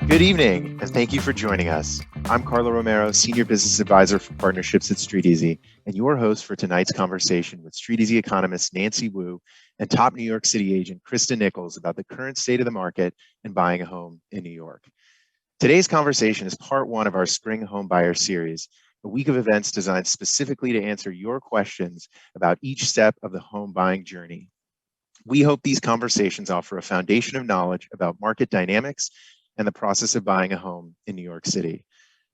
Good evening, and thank you for joining us. I'm Carlo Romero, Senior Business Advisor for Partnerships at StreetEasy, and your host for tonight's conversation with StreetEasy economist Nancy Wu and top New York City agent Krista Nichols about the current state of the market and buying a home in New York. Today's conversation is part one of our Spring Home Buyer series, a week of events designed specifically to answer your questions about each step of the home buying journey. We hope these conversations offer a foundation of knowledge about market dynamics and the process of buying a home in New York City.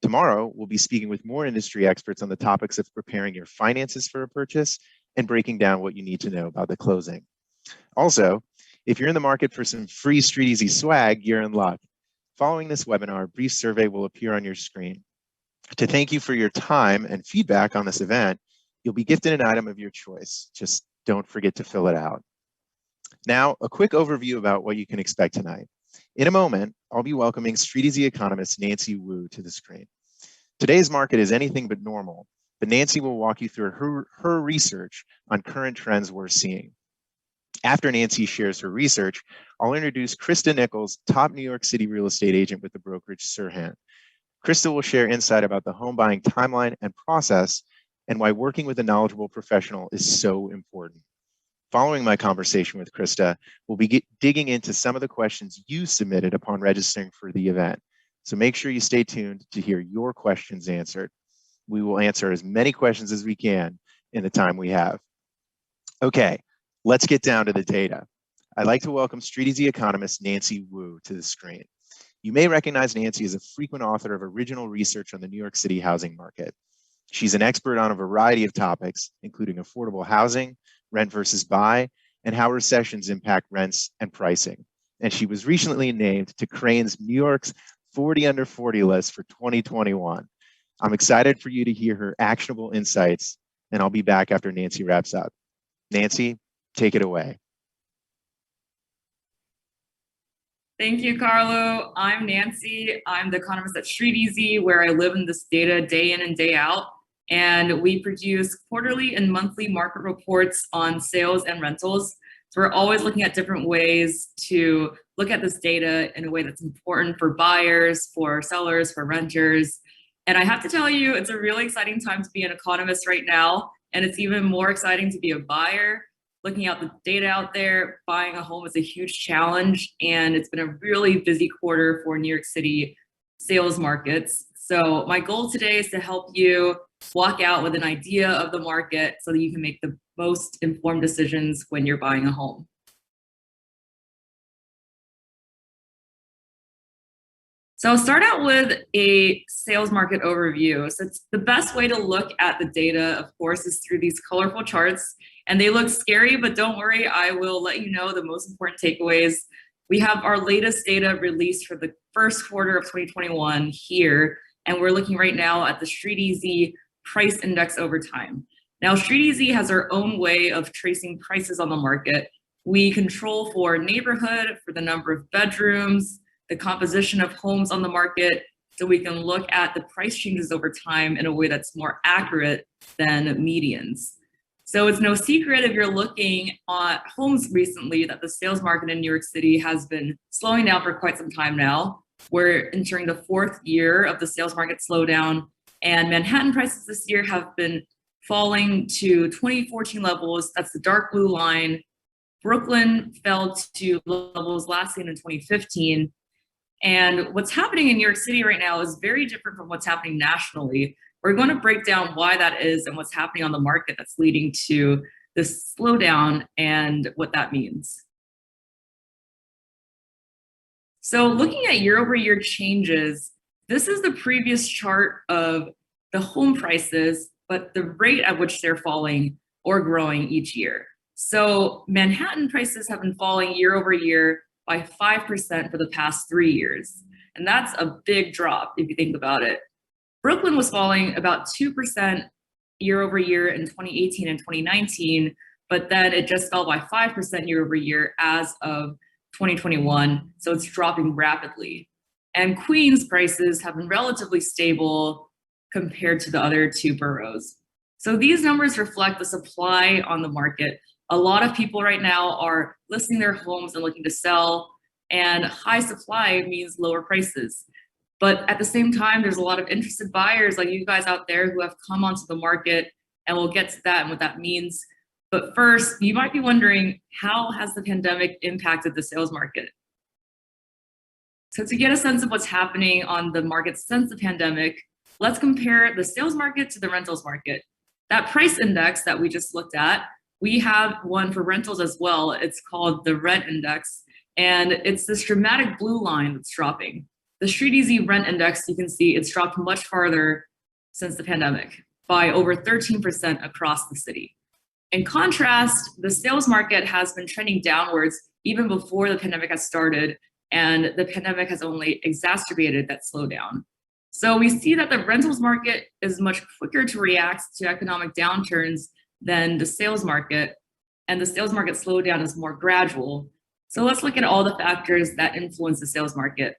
Tomorrow, we'll be speaking with more industry experts on the topics of preparing your finances for a purchase and breaking down what you need to know about the closing. Also, if you're in the market for some free StreetEasy swag, you're in luck. Following this webinar, a brief survey will appear on your screen. To thank you for your time and feedback on this event, you'll be gifted an item of your choice. Just don't forget to fill it out. Now, a quick overview about what you can expect tonight. In a moment, I'll be welcoming StreetEasy economist Nancy Wu to the screen. Today's market is anything but normal, but Nancy will walk you through her research on current trends we're seeing. After Nancy shares her research, I'll introduce Krista Nichols, top New York City real estate agent with the brokerage Sirhan. Krista will share insight about the home buying timeline and process and why working with a knowledgeable professional is so important. Following my conversation with Krista, we'll be digging into some of the questions you submitted upon registering for the event. So make sure you stay tuned to hear your questions answered. We will answer as many questions as we can in the time we have. Okay, let's get down to the data. I'd like to welcome StreetEasy economist Nancy Wu to the screen. You may recognize Nancy as a frequent author of original research on the New York City housing market. She's an expert on a variety of topics, including affordable housing, rent versus buy, and how recessions impact rents and pricing. And she was recently named to Crain's New York's 40 Under 40 list for 2021. I'm excited for you to hear her actionable insights, and I'll be back after Nancy wraps up. Nancy, take it away. Thank you, Carlo. I'm Nancy. I'm the economist at StreetEasy, where I live in this data day in and day out. And we produce quarterly and monthly market reports on sales and rentals. So we're always looking at different ways to look at this data in a way that's important for buyers, for sellers, for renters. And I have to tell you, it's a really exciting time to be an economist right now. And it's even more exciting to be a buyer. Looking at the data out there, buying a home is a huge challenge. And it's been a really busy quarter for New York City sales markets. So my goal today is to help you walk out with an idea of the market so that you can make the most informed decisions when you're buying a home. So I'll start out with a sales market overview. So it's the best way to look at the data, of course, is through these colorful charts. And they look scary, but don't worry, I will let you know the most important takeaways. We have our latest data released for the first quarter of 2021 here. And we're looking right now at the StreetEasy price index over time. Now, StreetEasy has our own way of tracing prices on the market. We control for neighborhood, for the number of bedrooms, the composition of homes on the market, so we can look at the price changes over time in a way that's more accurate than medians. So it's no secret if you're looking at homes recently that the sales market in New York City has been slowing down for quite some time now. We're entering the fourth year of the sales market slowdown, and Manhattan prices this year have been falling to 2014 levels. That's the dark blue line. Brooklyn fell to levels last seen in 2015. And what's happening in New York City right now is very different from what's happening nationally. We're going to break down why that is and what's happening on the market that's leading to this slowdown and what that means. So looking at year-over-year changes, this is the previous chart of the home prices, but the rate at which they're falling or growing each year. So Manhattan prices have been falling year over year by 5% for the past 3 years. And that's a big drop if you think about it. Brooklyn was falling about 2% year over year in 2018 and 2019, but then it just fell by 5% year over year as of 2021. So it's dropping rapidly. And Queens prices have been relatively stable compared to the other two boroughs. So these numbers reflect the supply on the market. A lot of people right now are listing their homes and looking to sell, and high supply means lower prices. But at the same time, there's a lot of interested buyers like you guys out there who have come onto the market, and we'll get to that and what that means. But first, you might be wondering, how has the pandemic impacted the sales market? So to get a sense of what's happening on the market since the pandemic, let's compare the sales market to the rentals market. That price index that we just looked at, we have one for rentals as well. It's called the rent index, and it's this dramatic blue line that's dropping. The StreetEasy rent index, you can see it's dropped much farther since the pandemic by over 13% across the city. In contrast, the sales market has been trending downwards even before the pandemic has started, and the pandemic has only exacerbated that slowdown. So we see that the rentals market is much quicker to react to economic downturns than the sales market, and the sales market slowdown is more gradual. So let's look at all the factors that influence the sales market.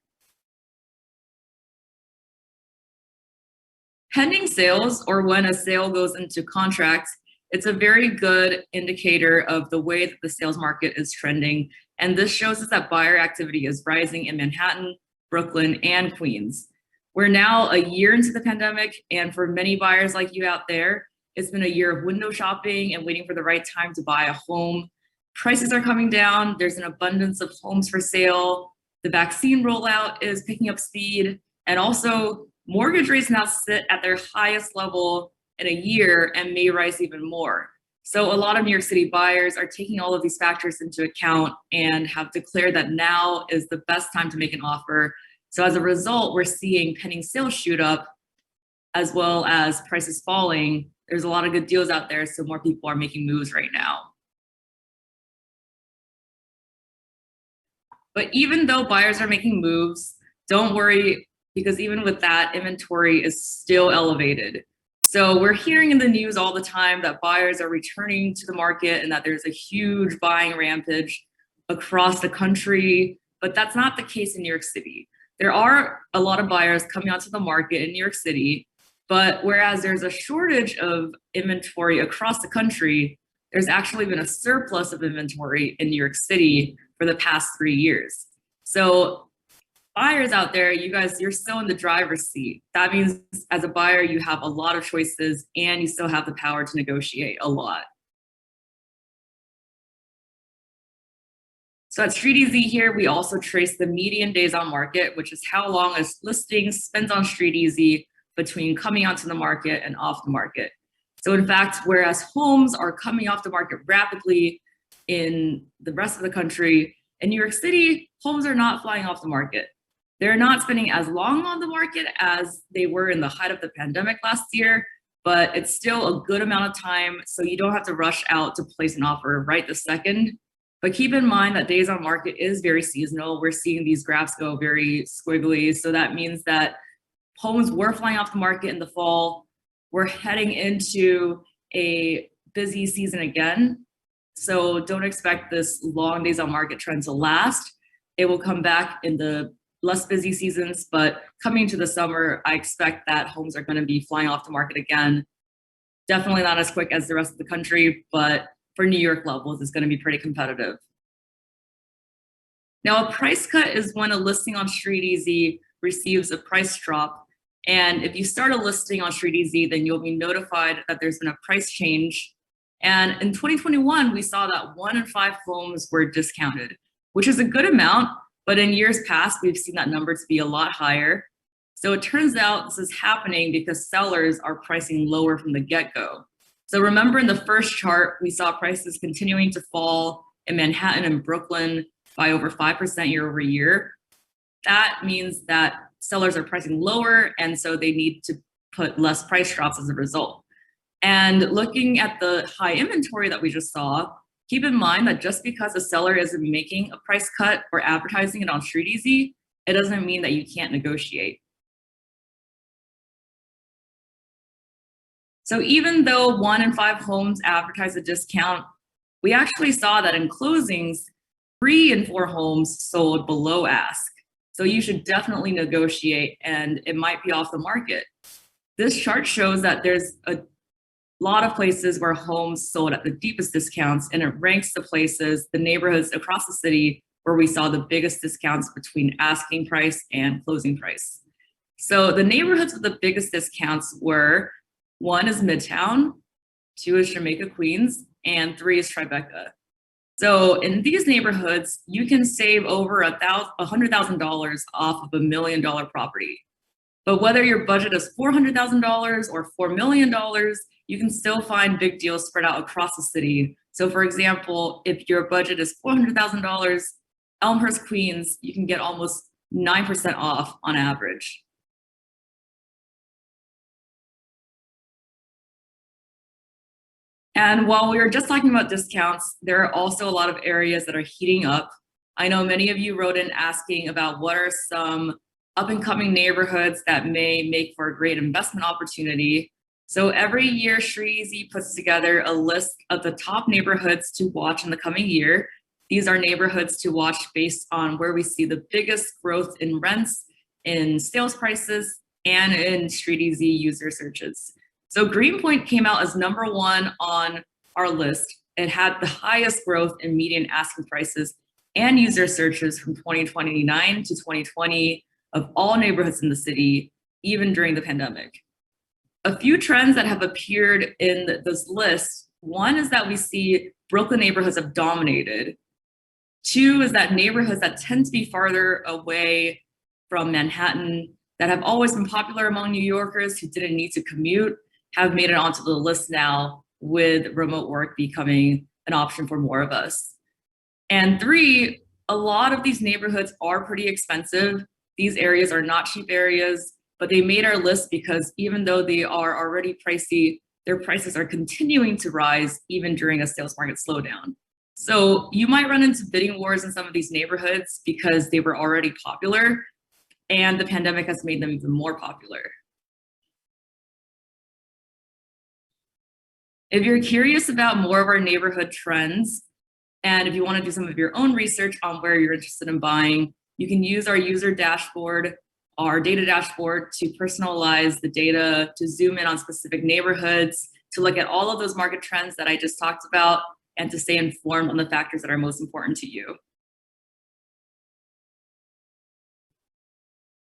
Pending sales, or when a sale goes into contract, it's a very good indicator of the way that the sales market is trending. And this shows us that buyer activity is rising in Manhattan, Brooklyn, and Queens. We're now a year into the pandemic, and for many buyers like you out there, it's been a year of window shopping and waiting for the right time to buy a home. Prices are coming down. There's an abundance of homes for sale. The vaccine rollout is picking up speed, and also mortgage rates now sit at their highest level in a year and may rise even more. So a lot of New York City buyers are taking all of these factors into account and have declared that now is the best time to make an offer. So as a result, we're seeing pending sales shoot up as well as prices falling. There's a lot of good deals out there, so more people are making moves right now. But even though buyers are making moves, don't worry, because even with that, inventory is still elevated. So we're hearing in the news all the time that buyers are returning to the market and that there's a huge buying rampage across the country, but that's not the case in New York City. There are a lot of buyers coming onto the market in New York City, but whereas there's a shortage of inventory across the country, there's actually been a surplus of inventory in New York City for the past 3 years. So buyers out there, you guys, you're still in the driver's seat. That means as a buyer, you have a lot of choices and you still have the power to negotiate a lot. So at StreetEasy here, we also trace the median days on market, which is how long a listing spends on StreetEasy between coming onto the market and off the market. So in fact, whereas homes are coming off the market rapidly in the rest of the country, in New York City, homes are not flying off the market. They're not spending as long on the market as they were in the height of the pandemic last year, but it's still a good amount of time, so you don't have to rush out to place an offer right this second. But keep in mind that days on market is very seasonal. We're seeing these graphs go very squiggly, so that means that homes were flying off the market in the fall. We're heading into a busy season again, so don't expect this long days on market trend to last. It will come back in the less busy seasons, but coming to the summer, I expect that homes are going to be flying off the market again. Definitely not as quick as the rest of the country, but for New York levels, it's going to be pretty competitive. Now, a price cut is when a listing on StreetEasy receives a price drop. And if you start a listing on StreetEasy, then you'll be notified that there's been a price change. And in 2021, we saw that 1 in 5 homes were discounted, which is a good amount. But in years past, we've seen that number to be a lot higher. So it turns out this is happening because sellers are pricing lower from the get-go. So remember in the first chart, we saw prices continuing to fall in Manhattan and Brooklyn by over 5% year over year. That means that sellers are pricing lower, and so they need to put less price drops as a result. And looking at the high inventory that we just saw, keep in mind that just because a seller isn't making a price cut or advertising it on StreetEasy, it doesn't mean that you can't negotiate. So even though 1 in 5 homes advertise a discount, we actually saw that in closings, 3 in 4 homes sold below ask. So you should definitely negotiate, and it might be off the market. This chart shows that there's a lot of places where homes sold at the deepest discounts, and it ranks the neighborhoods across the city where we saw the biggest discounts between asking price and closing price. So the neighborhoods with the biggest discounts were, 1 is Midtown, 2 is Jamaica Queens, and 3 is Tribeca. So in these neighborhoods, you can save over $100,000 off of $1 million property. But whether your budget is $400,000 or $4 million, you can still find big deals spread out across the city. So for example, if your budget is $400,000, Elmhurst, Queens, you can get almost 9% off on average. And while we were just talking about discounts, there are also a lot of areas that are heating up. I know many of you wrote in asking about what are some up and coming neighborhoods that may make for a great investment opportunity. So every year, StreetEasy puts together a list of the top neighborhoods to watch in the coming year. These are neighborhoods to watch based on where we see the biggest growth in rents, in sales prices, and in StreetEasy user searches. So Greenpoint came out as #1 on our list. It had the highest growth in median asking prices and user searches from 2029 to 2020 of all neighborhoods in the city, even during the pandemic. A few trends that have appeared in this list, 1 is that we see Brooklyn neighborhoods have dominated. 2 is that neighborhoods that tend to be farther away from Manhattan, that have always been popular among New Yorkers who didn't need to commute, have made it onto the list now, with remote work becoming an option for more of us. And 3, a lot of these neighborhoods are pretty expensive. These areas are not cheap areas, but they made our list because even though they are already pricey, their prices are continuing to rise even during a sales market slowdown. So you might run into bidding wars in some of these neighborhoods because they were already popular, and the pandemic has made them even more popular. If you're curious about more of our neighborhood trends, and if you want to do some of your own research on where you're interested in buying, you can use our user dashboard, our data dashboard, to personalize the data, to zoom in on specific neighborhoods, to look at all of those market trends that I just talked about, and to stay informed on the factors that are most important to you.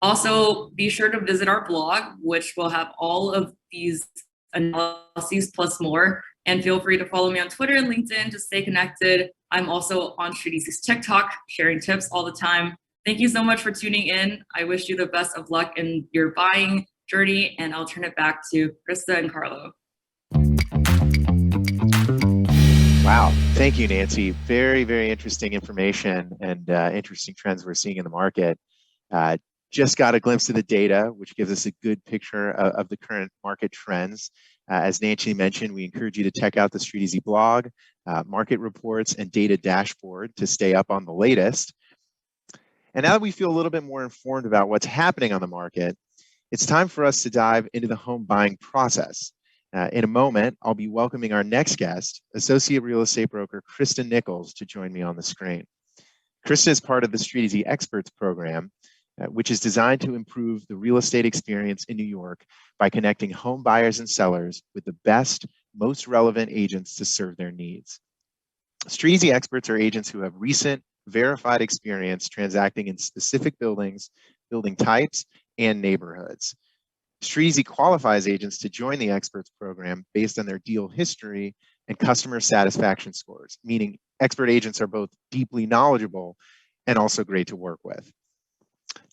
Also, be sure to visit our blog, which will have all of these analyses plus more. And feel free to follow me on Twitter and LinkedIn to stay connected. I'm also on StreetEasy's TikTok, sharing tips all the time. Thank you so much for tuning in. I wish you the best of luck in your buying journey, and I'll turn it back to Krista and Carlo. Wow. Thank you, Nancy. Very, very interesting information and interesting trends we're seeing in the market. Just got a glimpse of the data, which gives us a good picture of the current market trends. As Nancy mentioned, we encourage you to check out the StreetEasy blog, market reports, and data dashboard to stay up on the latest. And now that we feel a little bit more informed about what's happening on the market, it's time for us to dive into the home buying process. In a moment, I'll be welcoming our next guest, associate real estate broker Krista Nichols, to join me on the screen. Krista is part of the StreetEasy Experts program, which is designed to improve the real estate experience in New York by connecting home buyers and sellers with the best, most relevant agents to serve their needs. StreetEasy Experts are agents who have recent, verified experience transacting in specific buildings, building types, and neighborhoods. StreetEasy qualifies agents to join the Experts program based on their deal history and customer satisfaction scores, meaning expert agents are both deeply knowledgeable and also great to work with.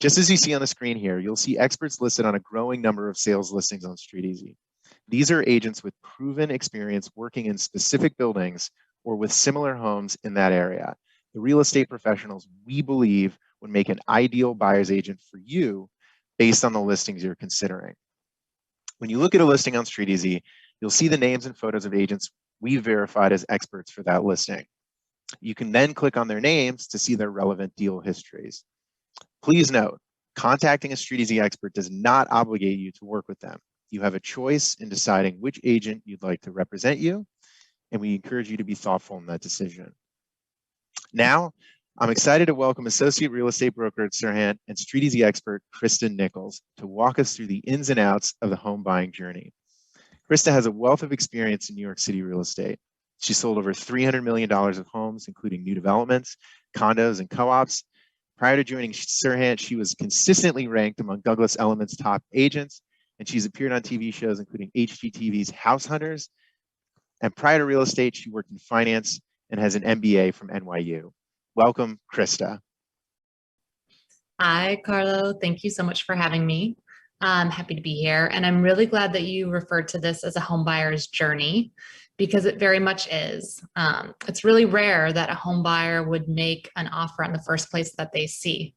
Just as you see on the screen here, you'll see experts listed on a growing number of sales listings on StreetEasy. These are agents with proven experience working in specific buildings or with similar homes in that area. The real estate professionals we believe would make an ideal buyer's agent for you based on the listings you're considering. When you look at a listing on StreetEasy, you'll see the names and photos of agents we've verified as experts for that listing. You can then click on their names to see their relevant deal histories. Please note, contacting a StreetEasy expert does not obligate you to work with them. You have a choice in deciding which agent you'd like to represent you, and we encourage you to be thoughtful in that decision. Now, I'm excited to welcome associate real estate broker at Serhant and StreetEasy expert Krista Nichols to walk us through the ins and outs of the home buying journey. Krista has a wealth of experience in New York City real estate. She sold over $300 million of homes, including new developments, condos, and co-ops. Prior to joining Serhant, she was consistently ranked among Douglas Elliman's top agents, and she's appeared on TV shows including HGTV's House Hunters. And prior to real estate, she worked in finance and has an MBA from NYU. Welcome, Krista. Hi, Carlo. Thank you so much for having me. I'm happy to be here. And I'm really glad that you referred to this as a home buyer's journey, because it very much is. It's really rare that a home buyer would make an offer on the first place that they see.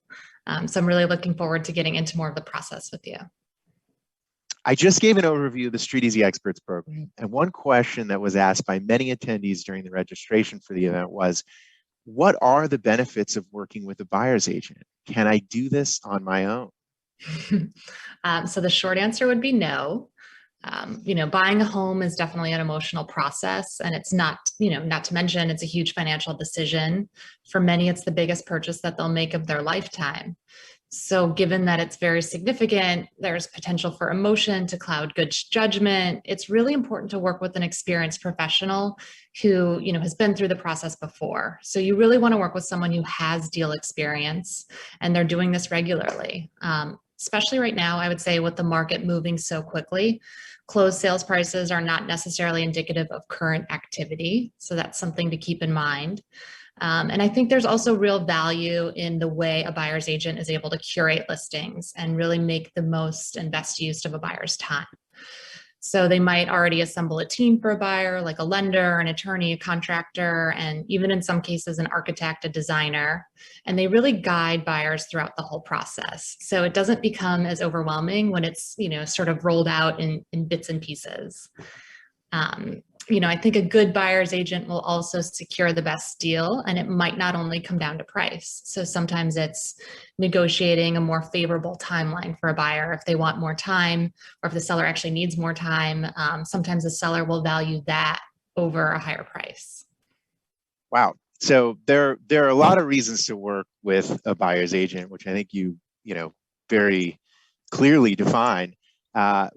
So I'm really looking forward to getting into more of the process with you. I just gave an overview of the StreetEasy Experts program. And one question that was asked by many attendees during the registration for the event was, what are the benefits of working with a buyer's agent? Can I do this on my own? So the short answer would be no. Buying a home is definitely an emotional process, and it's not to mention it's a huge financial decision. For many, it's the biggest purchase that they'll make of their lifetime. So given that it's very significant, there's potential for emotion to cloud good judgment. It's really important to work with an experienced professional who, has been through the process before. So you really want to work with someone who has deal experience and they're doing this regularly. Especially right now, I would say with the market moving so quickly, closed sales prices are not necessarily indicative of current activity. So that's something to keep in mind. And I think there's also real value in the way a buyer's agent is able to curate listings and really make the most and best use of a buyer's time. So they might already assemble a team for a buyer, like a lender, an attorney, a contractor, and even in some cases, an architect, a designer. And they really guide buyers throughout the whole process. So it doesn't become as overwhelming when it's, sort of rolled out in bits and pieces. I think a good buyer's agent will also secure the best deal, and it might not only come down to price. So sometimes it's negotiating a more favorable timeline for a buyer if they want more time, or if the seller actually needs more time. Sometimes the seller will value that over a higher price. Wow. So there are a lot of reasons to work with a buyer's agent, which I think you very clearly define.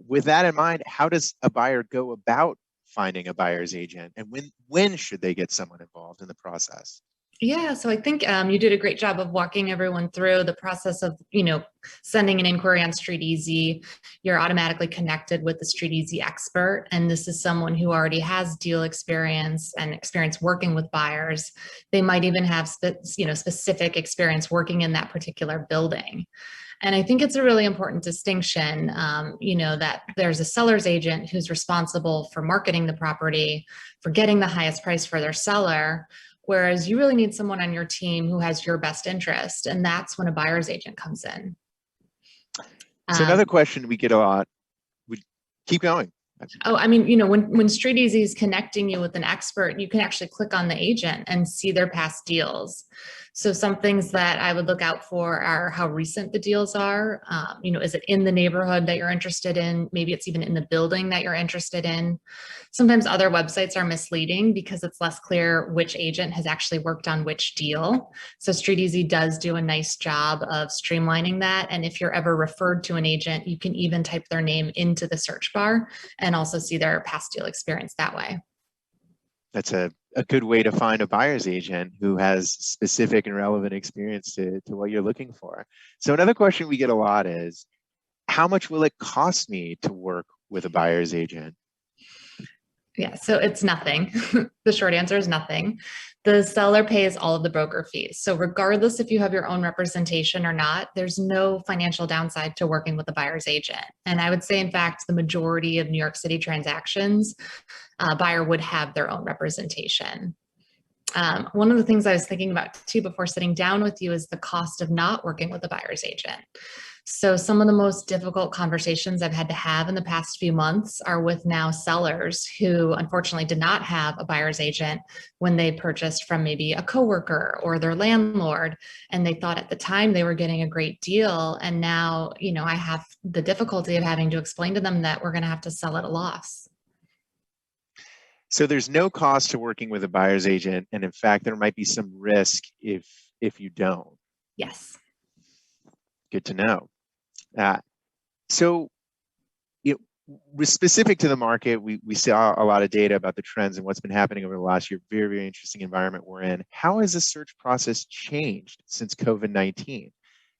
With that in mind, how does a buyer go about finding a buyer's agent, and when should they get someone involved in the process? Yeah, so I think you did a great job of walking everyone through the process of, sending an inquiry on StreetEasy. You're automatically connected with the StreetEasy expert, and this is someone who already has deal experience and experience working with buyers. They might even have specific experience working in that particular building. And I think it's a really important distinction, that there's a seller's agent who's responsible for marketing the property, for getting the highest price for their seller, whereas you really need someone on your team who has your best interest. And that's when a buyer's agent comes in. So another question we get a lot, keep going. Oh, when StreetEasy is connecting you with an expert, you can actually click on the agent and see their past deals. So some things that I would look out for are how recent the deals are. Is it in the neighborhood that you're interested in? Maybe it's even in the building that you're interested in. Sometimes other websites are misleading because it's less clear which agent has actually worked on which deal. So StreetEasy does do a nice job of streamlining that. And if you're ever referred to an agent, you can even type their name into the search bar and also see their past deal experience that way. That's a good way to find a buyer's agent who has specific and relevant experience to what you're looking for. So another question we get a lot is, how much will it cost me to work with a buyer's agent? Yeah, so it's nothing. The short answer is nothing. The seller pays all of the broker fees. So regardless if you have your own representation or not, there's no financial downside to working with a buyer's agent. And I would say, in fact, the majority of New York City transactions, a buyer would have their own representation. One of the things I was thinking about too before sitting down with you is the cost of not working with a buyer's agent. So some of the most difficult conversations I've had to have in the past few months are with now sellers who unfortunately did not have a buyer's agent when they purchased from maybe a coworker or their landlord, and they thought at the time they were getting a great deal. And now, I have the difficulty of having to explain to them that we're going to have to sell at a loss. So there's no cost to working with a buyer's agent, and in fact, there might be some risk if you don't. Yes. Good to know. So specific to the market, we saw a lot of data about the trends and what's been happening over the last year. Very, very interesting environment we're in. How has the search process changed since COVID-19?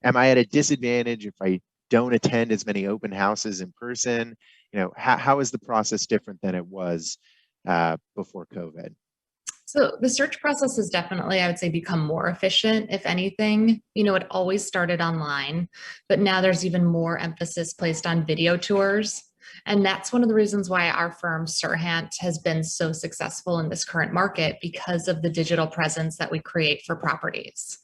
Am I at a disadvantage if I don't attend as many open houses in person? How is the process different than it was before COVID? So the search process has definitely, I would say, become more efficient. If anything, it always started online, but now there's even more emphasis placed on video tours. And that's one of the reasons why our firm, Serhant, has been so successful in this current market, because of the digital presence that we create for properties.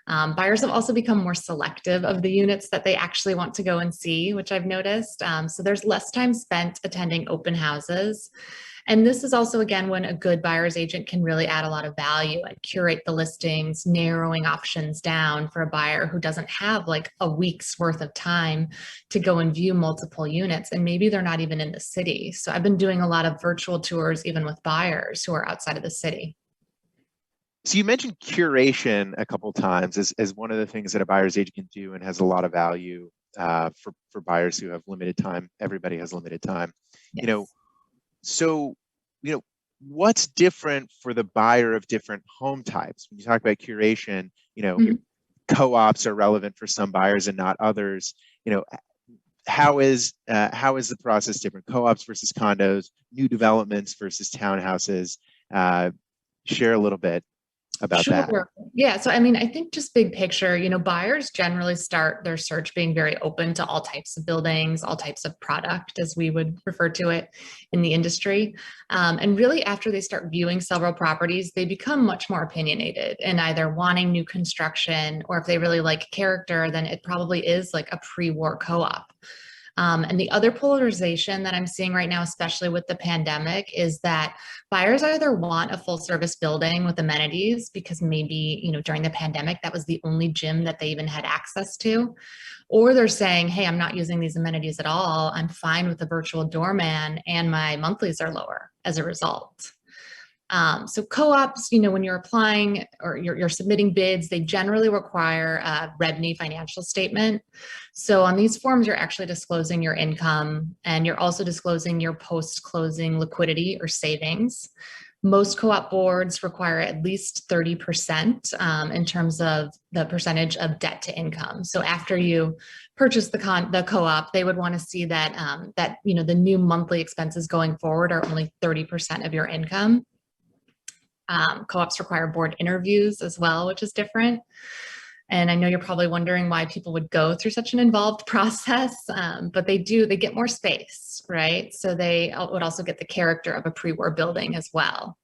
Buyers have also become more selective of the units that they actually want to go and see, which I've noticed. So there's less time spent attending open houses. And this is also, again, when a good buyer's agent can really add a lot of value and curate the listings, narrowing options down for a buyer who doesn't have like a week's worth of time to go and view multiple units. And maybe they're not even in the city. So I've been doing a lot of virtual tours, even with buyers who are outside of the city. So you mentioned curation a couple of times as one of the things that a buyer's agent can do and has a lot of value for buyers who have limited time. Everybody has limited time. Yes. So, what's different for the buyer of different home types? When you talk about curation, co-ops are relevant for some buyers and not others. How is the process different? Co-ops versus condos, new developments versus townhouses. Share a little bit about that. Sure. Yeah. So, I think just big picture, buyers generally start their search being very open to all types of buildings, all types of product, as we would refer to it in the industry. And really, after they start viewing several properties, they become much more opinionated in either wanting new construction, or if they really like character, then it probably is like a pre-war co-op. And the other polarization that I'm seeing right now, especially with the pandemic, is that buyers either want a full service building with amenities because maybe, during the pandemic, that was the only gym that they even had access to, or they're saying, hey, I'm not using these amenities at all. I'm fine with the virtual doorman and my monthlies are lower as a result. So co-ops, when you're applying or you're submitting bids, they generally require a REBNY financial statement. So on these forms, you're actually disclosing your income, and you're also disclosing your post-closing liquidity or savings. Most co-op boards require at least 30% in terms of the percentage of debt to income. So after you purchase the co-op, they would want to see that the new monthly expenses going forward are only 30% of your income. Co-ops require board interviews as well, which is different. And I know you're probably wondering why people would go through such an involved process, but they get more space, right? So they would also get the character of a pre-war building as well.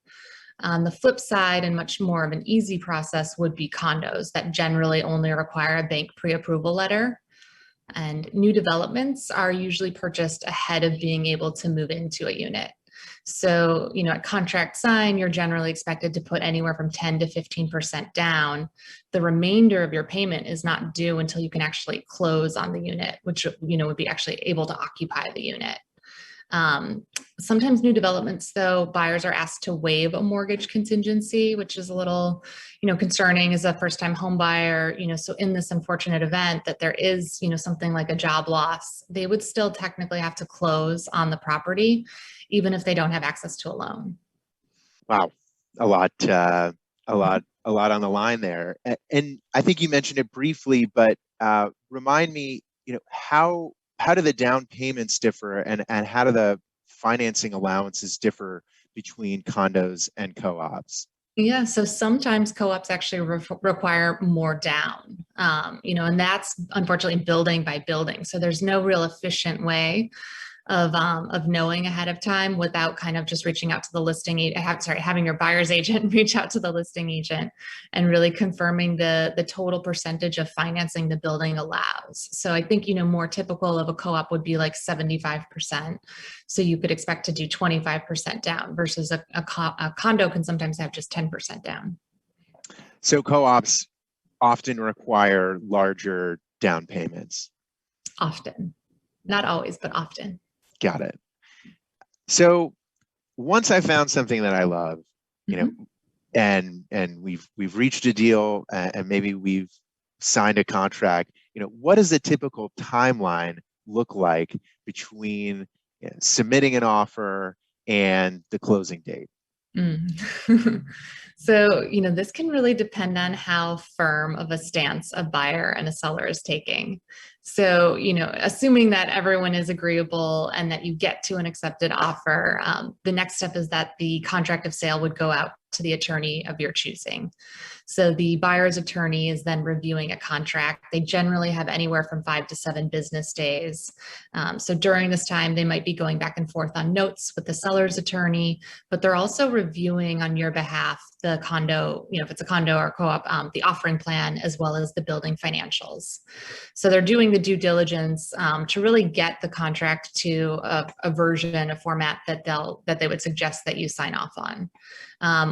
On the flip side, and much more of an easy process, would be condos that generally only require a bank pre-approval letter. And new developments are usually purchased ahead of being able to move into a unit. So, at contract sign, you're generally expected to put anywhere from 10 to 15% down. The remainder of your payment is not due until you can actually close on the unit, which, would be actually able to occupy the unit. Sometimes new developments, though, buyers are asked to waive a mortgage contingency, which is a little, concerning as a first-time home buyer. So in this unfortunate event that there is, something like a job loss, they would still technically have to close on the property, even if they don't have access to a loan. Wow, a lot on the line there. And I think you mentioned it briefly, but remind me, how do the down payments differ, and how do the financing allowances differ between condos and co-ops? Yeah, so sometimes co-ops actually require more down, and that's unfortunately building by building. So there's no real efficient way of knowing ahead of time without kind of just reaching out to the having your buyer's agent reach out to the listing agent and really confirming the total percentage of financing the building allows. So I think, more typical of a co-op would be like 75%. So you could expect to do 25% down versus a condo can sometimes have just 10% down. So co-ops often require larger down payments. Often, not always, but often. Got it. So once I found something that I love, and we've reached a deal, and maybe we've signed a contract, what does the typical timeline look like between, submitting an offer and the closing date? So, this can really depend on how firm of a stance a buyer and a seller is taking. So, assuming that everyone is agreeable and that you get to an accepted offer, the next step is that the contract of sale would go out to the attorney of your choosing. So the buyer's attorney is then reviewing a contract. They generally have anywhere from 5 to 7 business days. So during this time, they might be going back and forth on notes with the seller's attorney, but they're also reviewing on your behalf the condo, if it's a condo or co-op, the offering plan, as well as the building financials. So they're doing the due diligence to really get the contract to a version, a format that they would suggest that you sign off on.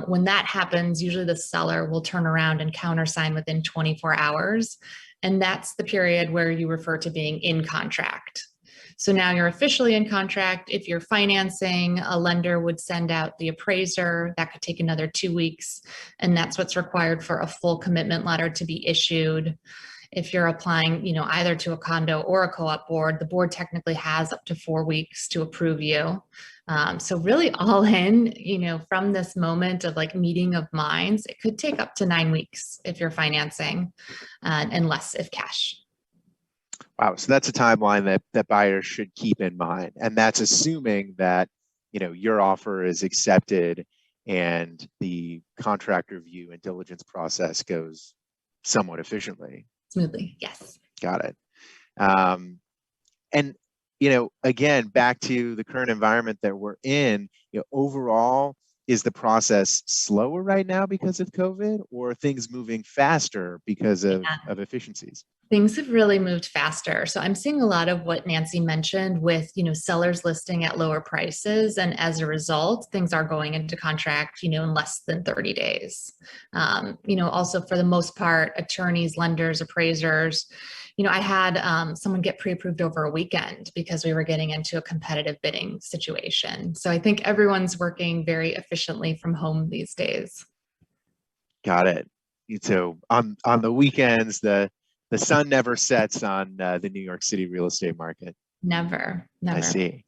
When that happens, usually the seller will turn around and countersign within 24 hours. And that's the period where you refer to being in contract. So now you're officially in contract. If you're financing, a lender would send out the appraiser. That could take another 2 weeks. And that's what's required for a full commitment letter to be issued. If you're applying, either to a condo or a co-op board, the board technically has up to 4 weeks to approve you. So really all in, from this moment of like meeting of minds, it could take up to 9 weeks if you're financing and less if cash. Wow. So that's a timeline that buyers should keep in mind. And that's assuming that, your offer is accepted and the contract review and diligence process goes somewhat efficiently. Smoothly, yes. Got it. And, again, back to the current environment that we're in, overall, is the process slower right now because of COVID, or are things moving faster because of efficiencies? Things have really moved faster. So I'm seeing a lot of what Nancy mentioned with, sellers listing at lower prices. And as a result, things are going into contract, in less than 30 days. Also for the most part, attorneys, lenders, appraisers, I had someone get pre-approved over a weekend because we were getting into a competitive bidding situation. So I think everyone's working very efficiently from home these days. Got it. So on the weekends, the sun never sets on the New York City real estate market. Never. I see.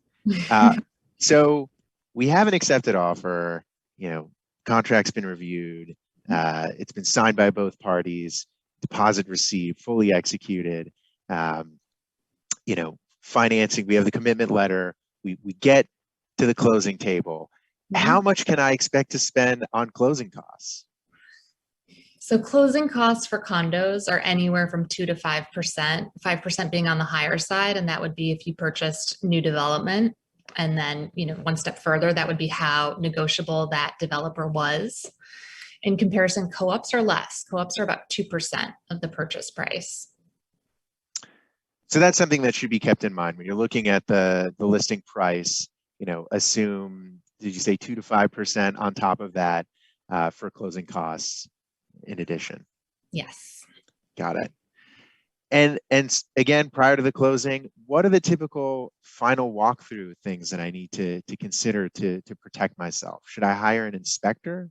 So we have an accepted offer, contract's been reviewed, it's been signed by both parties, deposit received, fully executed, financing, we have the commitment letter, we get to the closing table. How much can I expect to spend on closing costs? So closing costs for condos are anywhere from 2 to 5%, 5% being on the higher side. And that would be if you purchased new development. And then, one step further, that would be how negotiable that developer was. In comparison, co-ops are less. Co-ops are about 2% of the purchase price. So that's something that should be kept in mind when you're looking at the listing price. Assume, did you say 2 to 5% on top of that for closing costs in addition? Yes. Got it. And again, prior to the closing, what are the typical final walkthrough things that I need to consider to protect myself? Should I hire an inspector?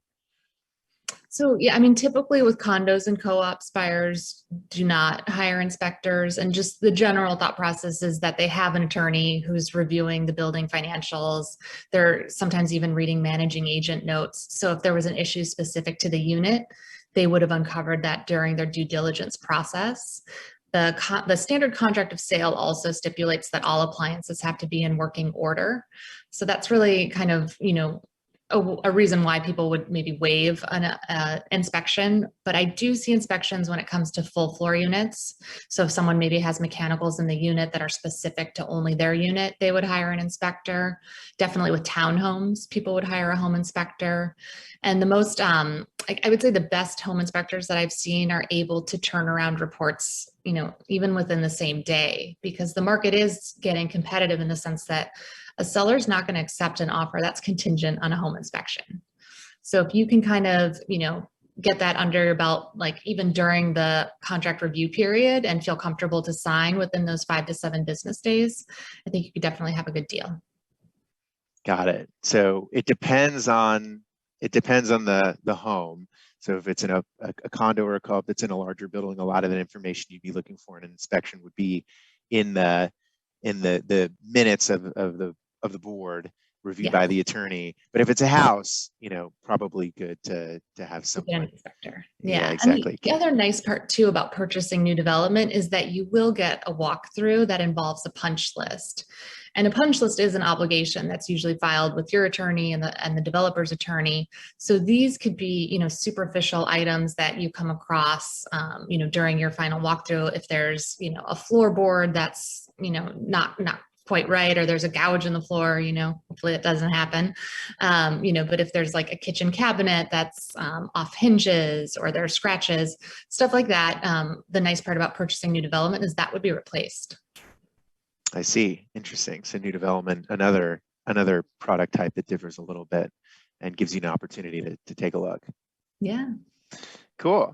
So, typically with condos and co-ops, buyers do not hire inspectors. And just the general thought process is that they have an attorney who's reviewing the building financials. They're sometimes even reading managing agent notes. So if there was an issue specific to the unit, they would have uncovered that during their due diligence process. The standard contract of sale also stipulates that all appliances have to be in working order. So that's really kind of, a reason why people would maybe waive an inspection, but I do see inspections when it comes to full floor units. So if someone maybe has mechanicals in the unit that are specific to only their unit, they would hire an inspector. Definitely with townhomes, people would hire a home inspector. And the most, I would say the best home inspectors that I've seen are able to turn around reports, even within the same day, because the market is getting competitive in the sense that a seller's not going to accept an offer that's contingent on a home inspection. So if you can kind of, get that under your belt, like even during the contract review period, and feel comfortable to sign within those 5 to 7 business days, I think you could definitely have a good deal. Got it. So it depends on the home. So if it's in a condo or a co-op that's in a larger building, a lot of the information you'd be looking for in an inspection would be in the minutes of the of the board, reviewed Yeah. by the attorney. But if it's a house, probably good to have Get an someone. inspector. Yeah, Yeah. exactly. And the other nice part too about purchasing new development is that you will get a walkthrough that involves a punch list. And a punch list is an obligation that's usually filed with your attorney and the developer's attorney. So these could be, superficial items that you come across, during your final walkthrough. If there's, a floorboard that's, not quite right, or there's a gouge in the floor, hopefully it doesn't happen. But if there's like a kitchen cabinet that's off hinges, or there's scratches, stuff like that. The nice part about purchasing new development is that would be replaced. I see. Interesting. So new development, another product type that differs a little bit and gives you an opportunity to take a look. Yeah. Cool.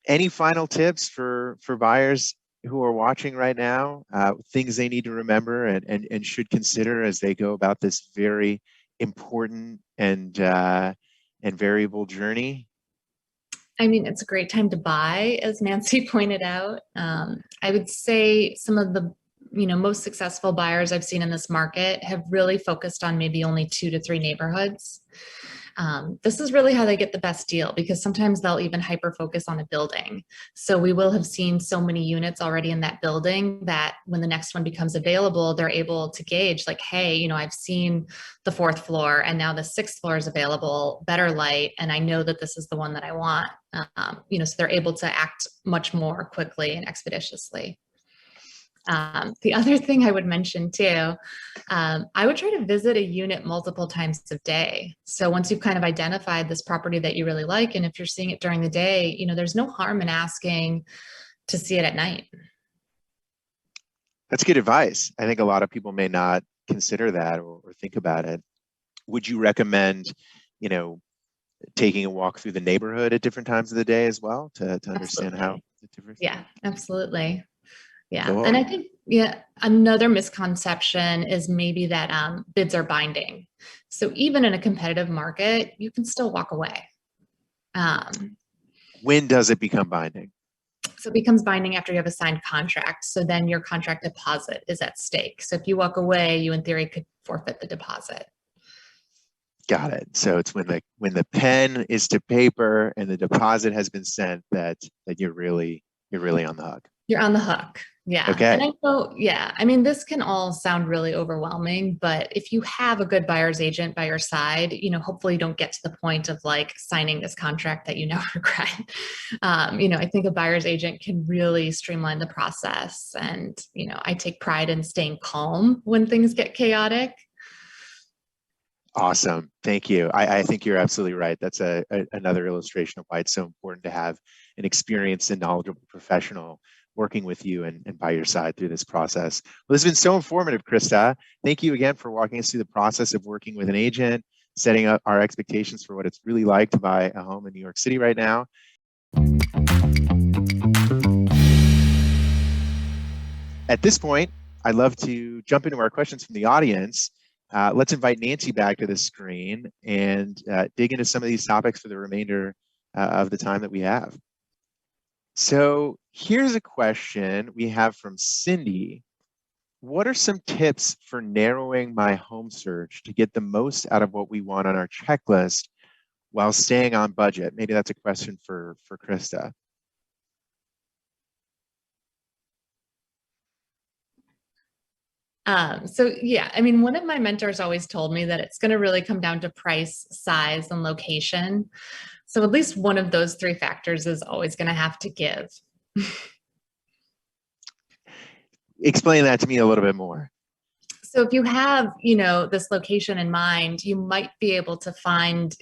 Any final tips for buyers who are watching right now, things they need to remember and should consider as they go about this very important and variable journey? I mean, it's a great time to buy, as Nancy pointed out. I would say some of the most successful buyers I've seen in this market have really focused on maybe only 2 to 3 neighborhoods. This is really how they get the best deal, because sometimes they'll even hyper focus on a building. So we will have seen so many units already in that building that when the next one becomes available, they're able to gauge like, hey, I've seen the 4th floor and now the 6th floor is available, better light, and I know that this is the one that I want. So they're able to act much more quickly and expeditiously. The other thing I would mention too, I would try to visit a unit multiple times a day. So once you've kind of identified this property that you really like, and if you're seeing it during the day, there's no harm in asking to see it at night. That's good advice. I think a lot of people may not consider that or think about it. Would you recommend, taking a walk through the neighborhood at different times of the day as well to understand how the difference? Yeah, absolutely. Yeah. Cool. And I think, another misconception is maybe that bids are binding. So even in a competitive market, you can still walk away. When does it become binding? So it becomes binding after you have a signed contract. So then your contract deposit is at stake. So if you walk away, you in theory could forfeit the deposit. Got it. So it's when the pen is to paper and the deposit has been sent that you're really on the hook. You're on the hook. Yeah. Okay. And I know, I mean, this can all sound really overwhelming, but if you have a good buyer's agent by your side, hopefully you don't get to the point of like signing this contract that you now regret. I think a buyer's agent can really streamline the process. And, I take pride in staying calm when things get chaotic. Awesome. Thank you. I think you're absolutely right. That's another illustration of why it's so important to have an experienced and knowledgeable professional working with you and by your side through this process. Well, this has been so informative, Krista. Thank you again for walking us through the process of working with an agent, setting up our expectations for what it's really like to buy a home in New York City right now. At this point, I'd love to jump into our questions from the audience. Let's invite Nancy back to the screen and dig into some of these topics for the remainder of the time that we have. So here's a question we have from Cindy. What are some tips for narrowing my home search to get the most out of what we want on our checklist while staying on budget? Maybe that's a question for Krista. One of my mentors always told me that it's going to really come down to price, size, and location. So at least one of those 3 factors is always going to have to give. Explain that to me a little bit more. So if you have, this location in mind, you might be able to find,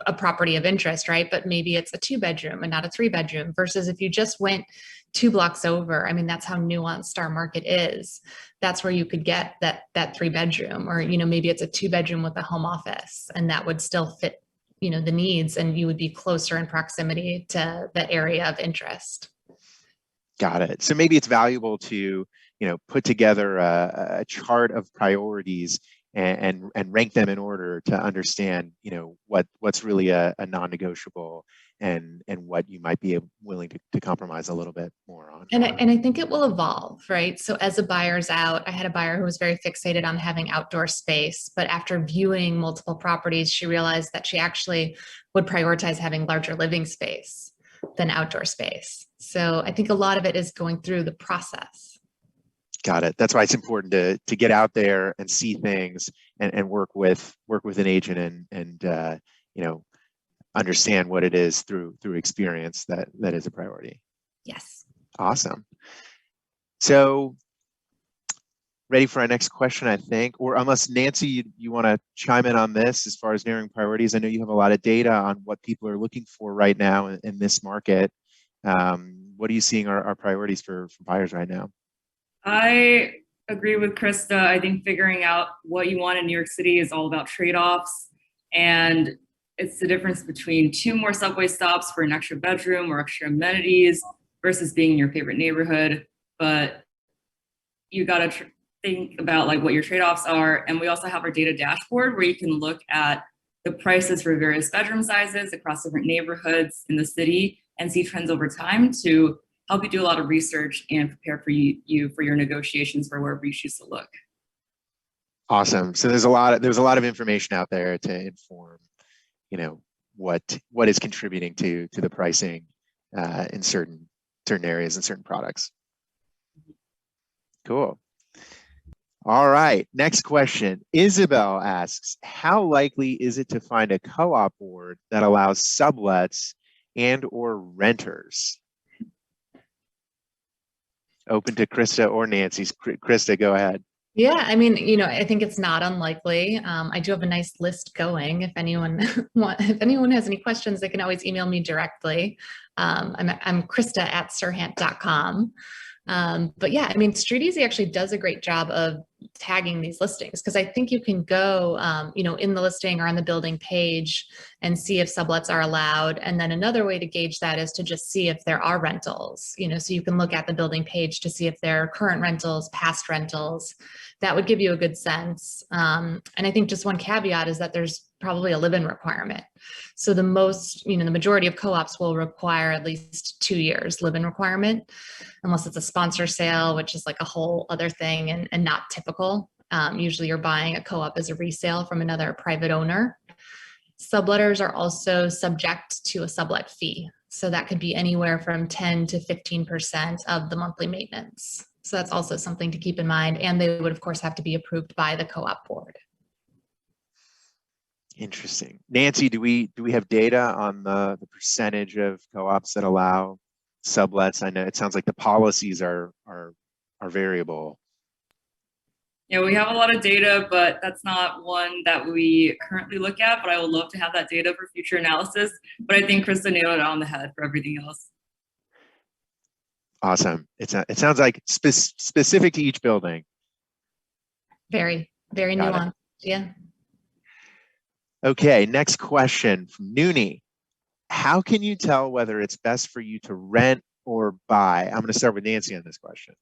a property of interest, right? But maybe it's a 2-bedroom and not a 3-bedroom versus if you just went 2 blocks over. I mean, that's how nuanced our market is. That's where you could get that 3-bedroom, or, maybe it's a 2-bedroom with a home office, and that would still fit, the needs, and you would be closer in proximity to that area of interest. Got it. So maybe it's valuable to, put together a chart of priorities and rank them in order to understand, what's really a non-negotiable and what you might be willing to compromise a little bit more on. And I think it will evolve, right? So as a buyer's out, I had a buyer who was very fixated on having outdoor space, but after viewing multiple properties, she realized that she actually would prioritize having larger living space than outdoor space. So I think a lot of it is going through the process. Got it. That's why it's important to get out there and see things and work with an agent and understand what it is through experience that is a priority. Yes. Awesome. So ready for our next question, I think, or unless Nancy, you want to chime in on this as far as narrowing priorities. I know you have a lot of data on what people are looking for right now in this market. What are you seeing are priorities for buyers right now? I agree with Krista. I think figuring out what you want in New York City is all about trade-offs. And it's the difference between 2 more subway stops for an extra bedroom or extra amenities versus being in your favorite neighborhood. But you got to think about like what your trade-offs are. And we also have our data dashboard where you can look at the prices for various bedroom sizes across different neighborhoods in the city and see trends over time to help you do a lot of research and prepare for you for your negotiations for wherever you choose to look. Awesome. So there's a lot of information out there to inform, what is contributing to the pricing in certain areas and certain products. Cool. All right. Next question. Isabel asks, how likely is it to find a co-op board that allows sublets and or renters? Open to Krista or Nancy. Krista, go ahead. Yeah, I mean, I think it's not unlikely. I do have a nice list going. If anyone has any questions, they can always email me directly. I'm Krista@sirhant.com. But yeah, I mean, StreetEasy actually does a great job of tagging these listings because I think you can go, in the listing or on the building page and see if sublets are allowed. And then another way to gauge that is to just see if there are rentals, so you can look at the building page to see if there are current rentals, past rentals. That would give you a good sense. And I think just one caveat is that there's probably a live-in requirement. So the majority of co-ops will require at least 2 years live-in requirement, unless it's a sponsor sale, which is like a whole other thing and not typical. Usually you're buying a co-op as a resale from another private owner. Subletters are also subject to a sublet fee. So that could be anywhere from 10 to 15% of the monthly maintenance. So that's also something to keep in mind. And they would, of course, have to be approved by the co-op board. Interesting. Nancy, do we have data on the percentage of co-ops that allow sublets? I know it sounds like the policies are variable. Yeah, we have a lot of data, but that's not one that we currently look at, but I would love to have that data for future analysis. But I think Krista nailed it on the head for everything else. Awesome. It sounds like specific to each building. Very, very nuanced. Yeah. Okay, next question from Noonie. How can you tell whether it's best for you to rent or buy? I'm going to start with Nancy on this question.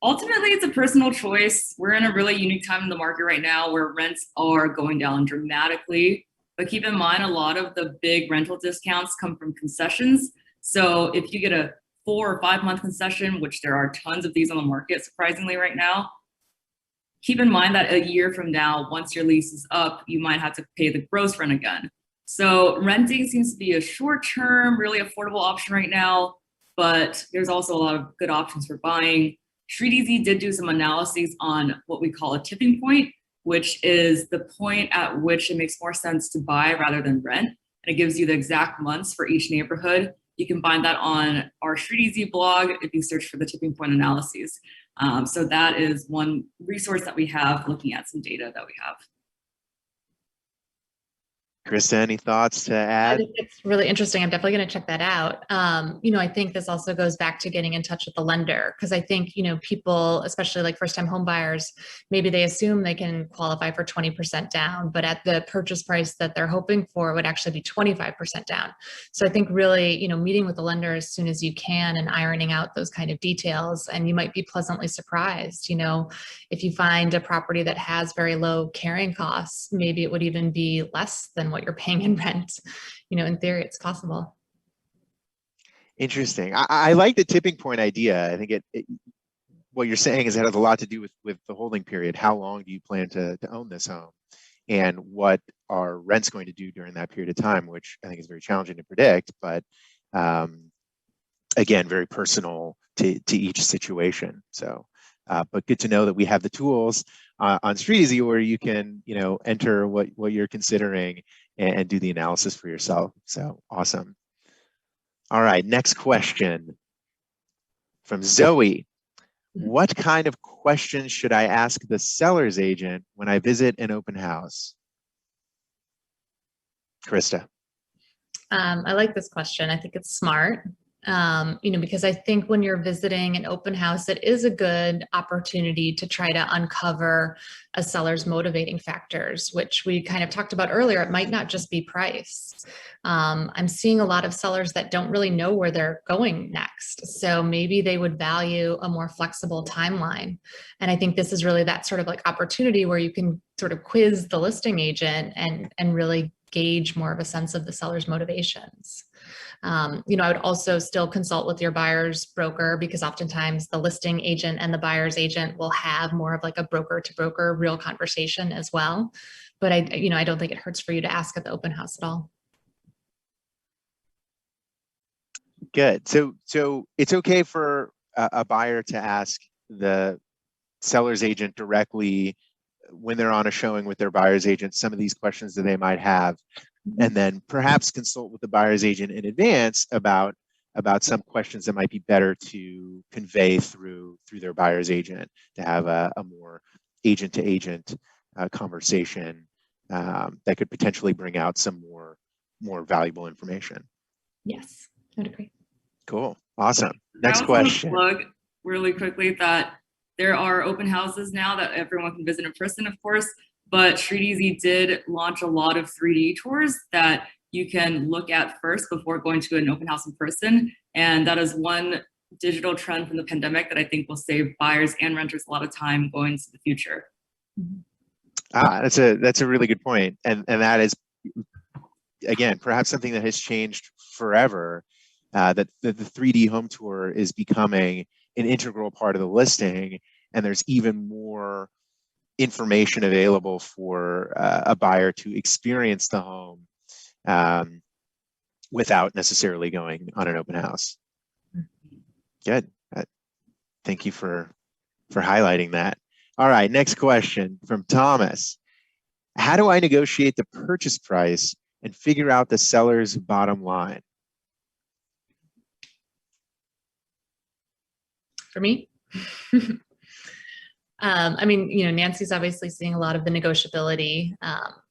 Ultimately, it's a personal choice. We're in a really unique time in the market right now where rents are going down dramatically. But keep in mind, a lot of the big rental discounts come from concessions. So if you get a 4 or 5 month concession, which there are tons of these on the market, surprisingly right now, keep in mind that a year from now, once your lease is up, you might have to pay the gross rent again. So renting seems to be a short-term, really affordable option right now, but there's also a lot of good options for buying. StreetEasy did do some analyses on what we call a tipping point, which is the point at which it makes more sense to buy rather than rent. And it gives you the exact months for each neighborhood. You can find that on our StreetEasy blog if you search for the tipping point analyses. So that is one resource that we have looking at some data that we have. Krista, any thoughts to I add? think it's really interesting. I'm definitely going to check that out. I think this also goes back to getting in touch with the lender because I think, people, especially like first time home buyers, maybe they assume they can qualify for 20% down, but at the purchase price that they're hoping for would actually be 25% down. So I think really, meeting with the lender as soon as you can and ironing out those kind of details, and you might be pleasantly surprised, if you find a property that has very low carrying costs, maybe it would even be less than what you're paying in rent. In theory, it's possible. Interesting. I like the tipping point idea. I think what you're saying is it has a lot to do with the holding period. How long do you plan to own this home? And what are rents going to do during that period of time, which I think is very challenging to predict, but again, very personal to each situation. So, but good to know that we have the tools on StreetEasy where you can, enter what you're considering and do the analysis for yourself. So awesome. All right, next question from Zoe. What kind of questions should I ask the seller's agent when I visit an open house? Krista. I like this question. I think it's smart. Because I think when you're visiting an open house, it is a good opportunity to try to uncover a seller's motivating factors, which we kind of talked about earlier. It might not just be price. I'm seeing a lot of sellers that don't really know where they're going next. So maybe they would value a more flexible timeline. And I think this is really that sort of like opportunity where you can sort of quiz the listing agent and really gauge more of a sense of the seller's motivations. I would also still consult with your buyer's broker because oftentimes the listing agent and the buyer's agent will have more of like a broker to broker real conversation as well. But I don't think it hurts for you to ask at the open house at all. Good. So it's okay for a buyer to ask the seller's agent directly when they're on a showing with their buyer's agent, some of these questions that they might have, and then perhaps consult with the buyer's agent in advance about some questions that might be better to convey through their buyer's agent to have a more agent to agent conversation that could potentially bring out some more valuable information. Yes, I would agree. Cool. Awesome. Next I also want to question. plug really quickly that there are open houses now that everyone can visit in person, of course, but StreetEasy did launch a lot of 3D tours that you can look at first before going to an open house in person. And that is one digital trend from the pandemic that I think will save buyers and renters a lot of time going into the future. That's a really good point. And that is, again, perhaps something that has changed forever, that the 3D home tour is becoming an integral part of the listing, and there's even more information available for a buyer to experience the home without necessarily going on an open house. Good. Thank you for highlighting that. All right, next question from Thomas. How do I negotiate the purchase price and figure out the seller's bottom line? For me? Nancy's obviously seeing a lot of the negotiability,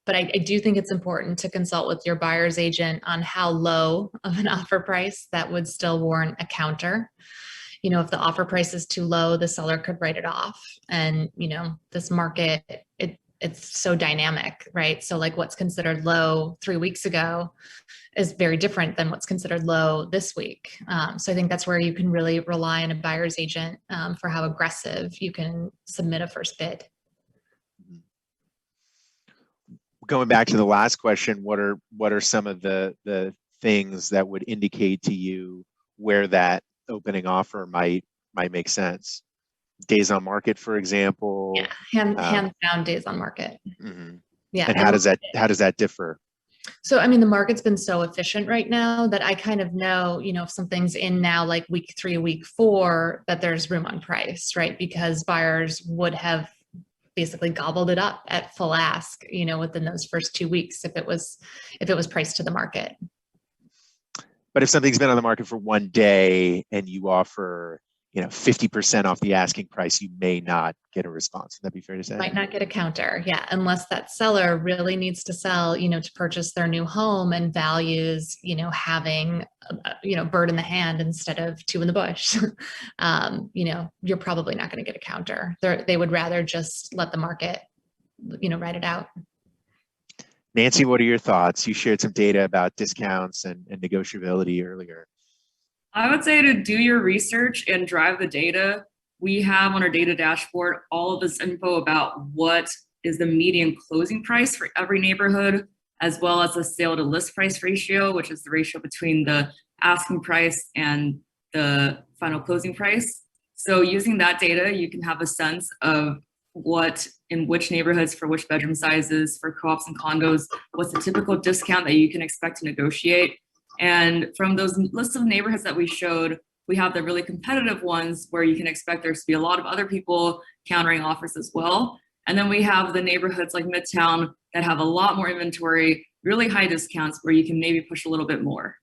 but I do think it's important to consult with your buyer's agent on how low of an offer price that would still warrant a counter. If the offer price is too low, the seller could write it off. And, this market, it's so dynamic, right? So like what's considered low 3 weeks ago is very different than what's considered low this week. So I think that's where you can really rely on a buyer's agent for how aggressive you can submit a first bid. Going back to the last question, what are some of the things that would indicate to you where that opening offer might make sense? Days on market, for example. Yeah, hands down days on market. Mm-hmm. Yeah. And how does that differ? So, the market's been so efficient right now that I kind of know, if something's in now, like week 3, week 4, that there's room on price, right? Because buyers would have basically gobbled it up at full ask, within those first 2 weeks, if it was priced to the market. But if something's been on the market for 1 day and you offer, 50% off the asking price, you may not get a response. Would that be fair to say? Might not get a counter. Yeah. Unless that seller really needs to sell, to purchase their new home and values, having, bird in the hand instead of two in the bush. You're probably not going to get a counter. They would rather just let the market, write it out. Nancy, what are your thoughts? You shared some data about discounts and negotiability earlier. I would say to do your research and drive the data. We have on our data dashboard all of this info about what is the median closing price for every neighborhood, as well as the sale to list price ratio, which is the ratio between the asking price and the final closing price. So using that data, you can have a sense of what in which neighborhoods for which bedroom sizes, for co-ops and condos, what's the typical discount that you can expect to negotiate. And from those lists of neighborhoods that we showed, we have the really competitive ones where you can expect there to be a lot of other people countering offers as well. And then we have the neighborhoods like Midtown that have a lot more inventory, really high discounts where you can maybe push a little bit more.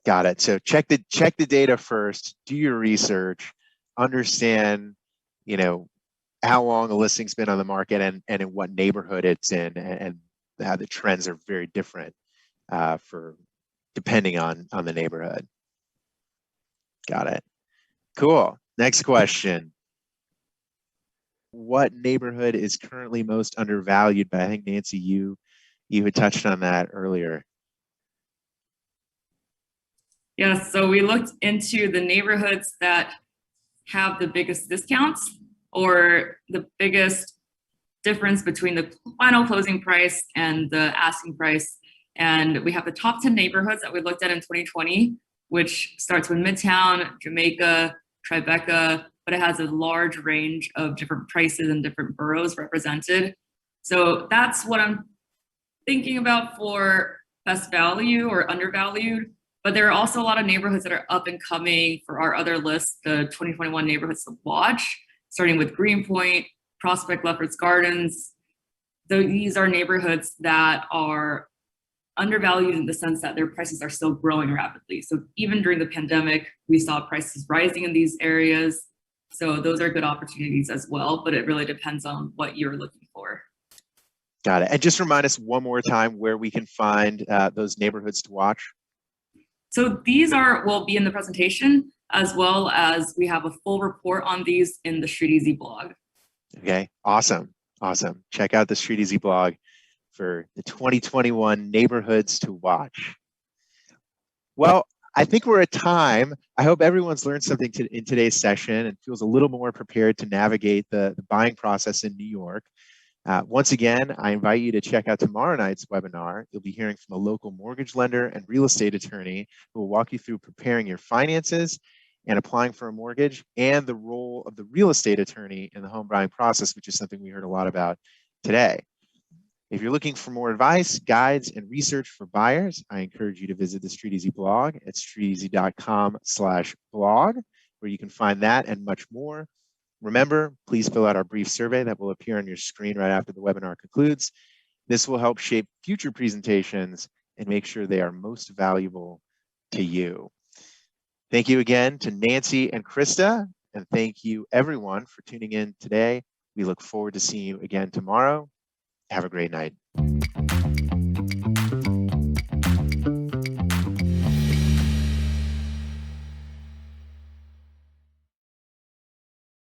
Got it. So check the data first, do your research, understand, how long a listing's been on the market and in what neighborhood it's in, and how the trends are very different for depending on the neighborhood. Got it. Cool. Next question. What neighborhood is currently most undervalued? But I think Nancy, you had touched on that earlier. Yes, so we looked into the neighborhoods that have the biggest discounts or the biggest difference between the final closing price and the asking price. And we have the top 10 neighborhoods that we looked at in 2020, which starts with Midtown, Jamaica, Tribeca, but it has a large range of different prices and different boroughs represented. So that's what I'm thinking about for best value or undervalued. But there are also a lot of neighborhoods that are up and coming for our other list, the 2021 neighborhoods to watch, starting with Greenpoint, Prospect, Lefferts Gardens. These are neighborhoods that are undervalued in the sense that their prices are still growing rapidly. So even during the pandemic, we saw prices rising in these areas. So those are good opportunities as well, but it really depends on what you're looking for. Got it. And just remind us one more time where we can find those neighborhoods to watch. So these will be in the presentation, as well as we have a full report on these in the StreetEasy blog. Okay, awesome. Check out the StreetEasy blog for the 2021 neighborhoods to watch. Well, I think we're at time. I hope everyone's learned something in today's session and feels a little more prepared to navigate the buying process in New York. Once again, I invite you to check out tomorrow night's webinar. You'll be hearing from a local mortgage lender and real estate attorney who will walk you through preparing your finances and applying for a mortgage, and the role of the real estate attorney in the home buying process, which is something we heard a lot about today. If you're looking for more advice, guides, and research for buyers, I encourage you to visit the StreetEasy blog at streeteasy.com/blog, where you can find that and much more. Remember, please fill out our brief survey that will appear on your screen right after the webinar concludes. This will help shape future presentations and make sure they are most valuable to you. Thank you again to Nancy and Krista, and thank you everyone for tuning in today. We look forward to seeing you again tomorrow. Have a great night.